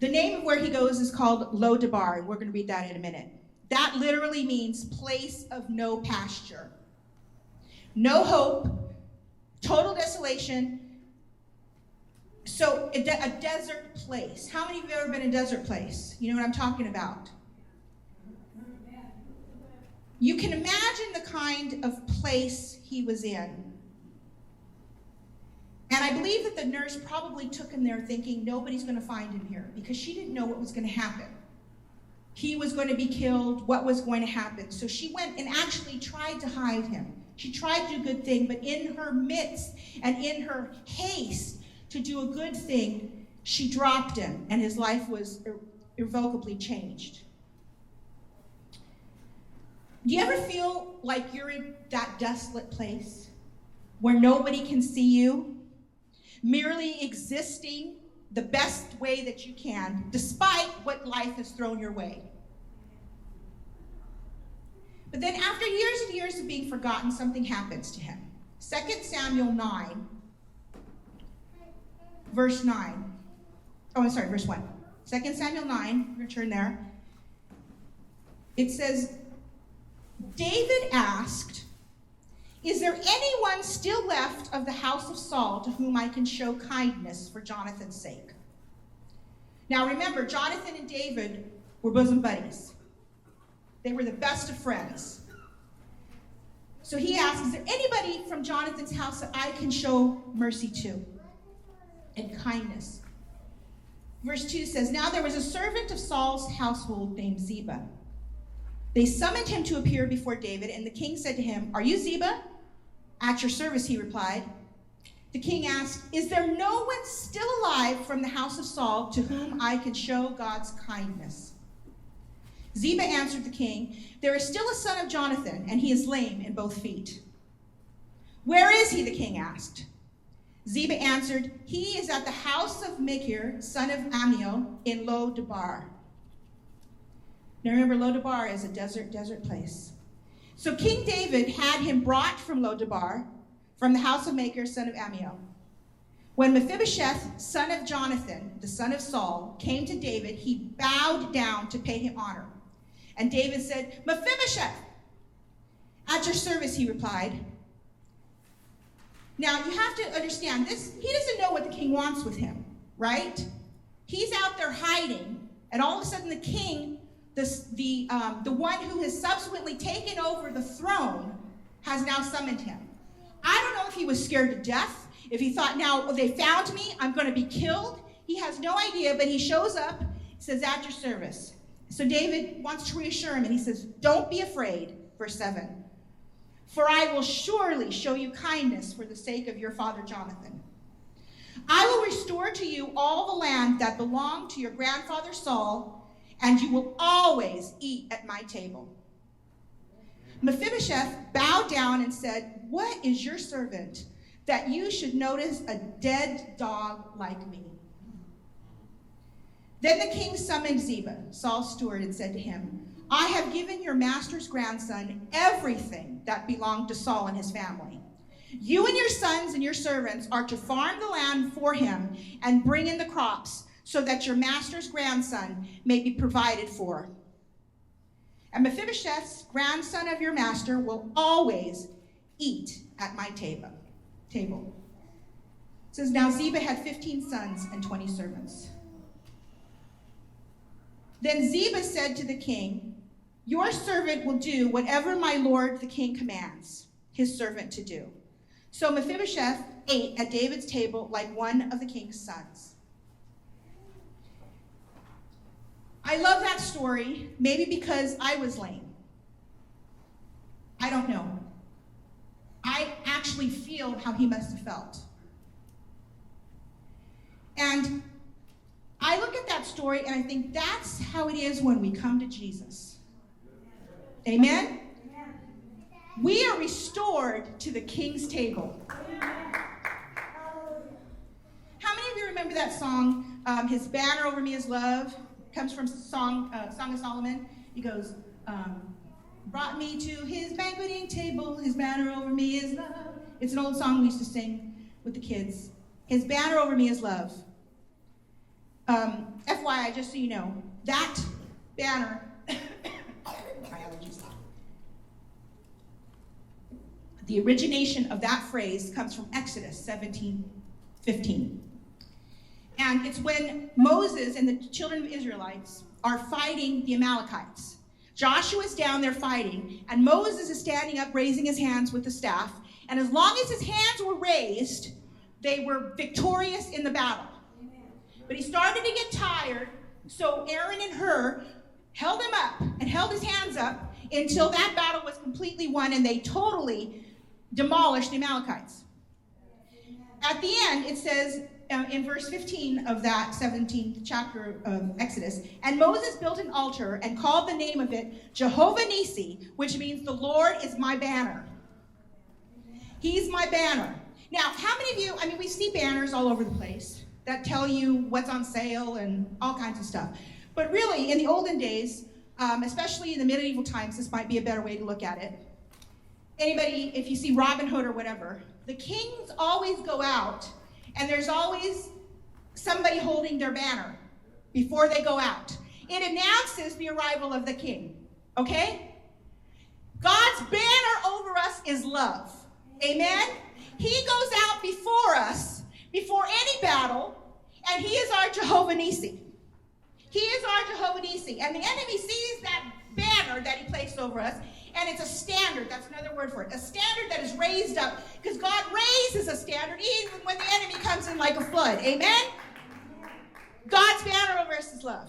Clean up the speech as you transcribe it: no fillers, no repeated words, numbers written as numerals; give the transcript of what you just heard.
The name of where he goes is called Lo-debar, and we're going to read that in a minute. That literally means place of no pasture. No hope, total desolation. So a desert place. How many of you have ever been in a desert place? You know what I'm talking about. You can imagine the kind of place he was in. And I believe that the nurse probably took him there thinking nobody's going to find him here, because she didn't know what was going to happen. He was going to be killed, what was going to happen. So she went and actually tried to hide him. She tried to do a good thing, but in her midst and in her haste to do a good thing, she dropped him, and his life was irrevocably changed. Do you ever feel like you're in that desolate place where nobody can see you, merely existing the best way that you can, despite what life has thrown your way? But then after years and years of being forgotten, something happens to him. 2 Samuel 9, verse 9. Oh, I'm sorry, verse 1. 2 Samuel 9, we're going to turn there. It says, David asked, "Is there anyone still left of the house of Saul to whom I can show kindness for Jonathan's sake?" Now remember, Jonathan and David were bosom buddies. They were the best of friends. So he asked, is there anybody from Jonathan's house that I can show mercy to and kindness? Verse 2 says, now there was a servant of Saul's household named Ziba. They summoned him to appear before David, and the king said to him, "Are you Ziba?" "At your service," he replied. The king asked, "Is there no one still alive from the house of Saul to whom I can show God's kindness?" Ziba answered the king, "There is still a son of Jonathan, and he is lame in both feet." "Where is he?" the king asked. Ziba answered, "He is at the house of Machir, son of Ammiel, in Lo-debar." Now remember, Lo-debar is a desert place. So King David had him brought from Lo-debar, from the house of Machir, son of Ammiel. When Mephibosheth, son of Jonathan, the son of Saul, came to David, he bowed down to pay him honor. And David said, "Mephibosheth!" "At your service," he replied. Now, you have to understand this. He doesn't know what the king wants with him, right? He's out there hiding, and all of a sudden the king, the one who has subsequently taken over the throne, has now summoned him. I don't know if he was scared to death, if he thought, now they found me, I'm going to be killed. He has no idea, but he shows up, says, "At your service." So David wants to reassure him, and he says, "Don't be afraid," verse 7. "For I will surely show you kindness for the sake of your father Jonathan. I will restore to you all the land that belonged to your grandfather Saul, and you will always eat at my table." Mephibosheth bowed down and said, "What is your servant that you should notice a dead dog like me?" Then the king summoned Ziba, Saul's steward, and said to him, "I have given your master's grandson everything that belonged to Saul and his family. You and your sons and your servants are to farm the land for him and bring in the crops, so that your master's grandson may be provided for. And Mephibosheth's grandson of your master will always eat at my table. It says, now Ziba had 15 sons and 20 servants. Then Ziba said to the king, "Your servant will do whatever my lord the king commands his servant to do." So Mephibosheth ate at David's table like one of the king's sons. I love that story, maybe because I was lame. I don't know. I actually feel how he must have felt. And I look at that story and I think that's how it is when we come to Jesus. Amen? We are restored to the king's table. How many of you remember that song, "His Banner Over Me Is Love"? It comes from Song of Solomon. He goes, "Brought me to his banqueting table, his banner over me is love." It's an old song we used to sing with the kids. His banner over me is love. FYI, just so you know, that banner, my allergies. The origination of that phrase comes from Exodus 17:15. And it's when Moses and the children of Israelites are fighting the Amalekites. Joshua's down there fighting, and Moses is standing up, raising his hands with the staff. And as long as his hands were raised, they were victorious in the battle. But he started to get tired, so Aaron and Hur held him up and held his hands up until that battle was completely won, and they totally demolished the Amalekites. At the end, it says in verse 15 of that 17th chapter of Exodus, and Moses built an altar and called the name of it Jehovah Nissi, which means the Lord is my banner. He's my banner. Now, how many of you, we see banners all over the place that tell you what's on sale and all kinds of stuff. But really, in the olden days, especially in the medieval times, this might be a better way to look at it. Anybody, if you see Robin Hood or whatever, the kings always go out, and there's always somebody holding their banner before they go out. It announces the arrival of the king, okay? God's banner over us is love, amen? He goes out before us, before any battle, and he is our Jehovah Nissi. He is our Jehovah Nissi, and the enemy sees that banner that he placed over us, and it's a standard. That's another word for it. A standard that is raised up, because God raises a standard even when the enemy comes in like a flood. Amen? God's banner over us is love.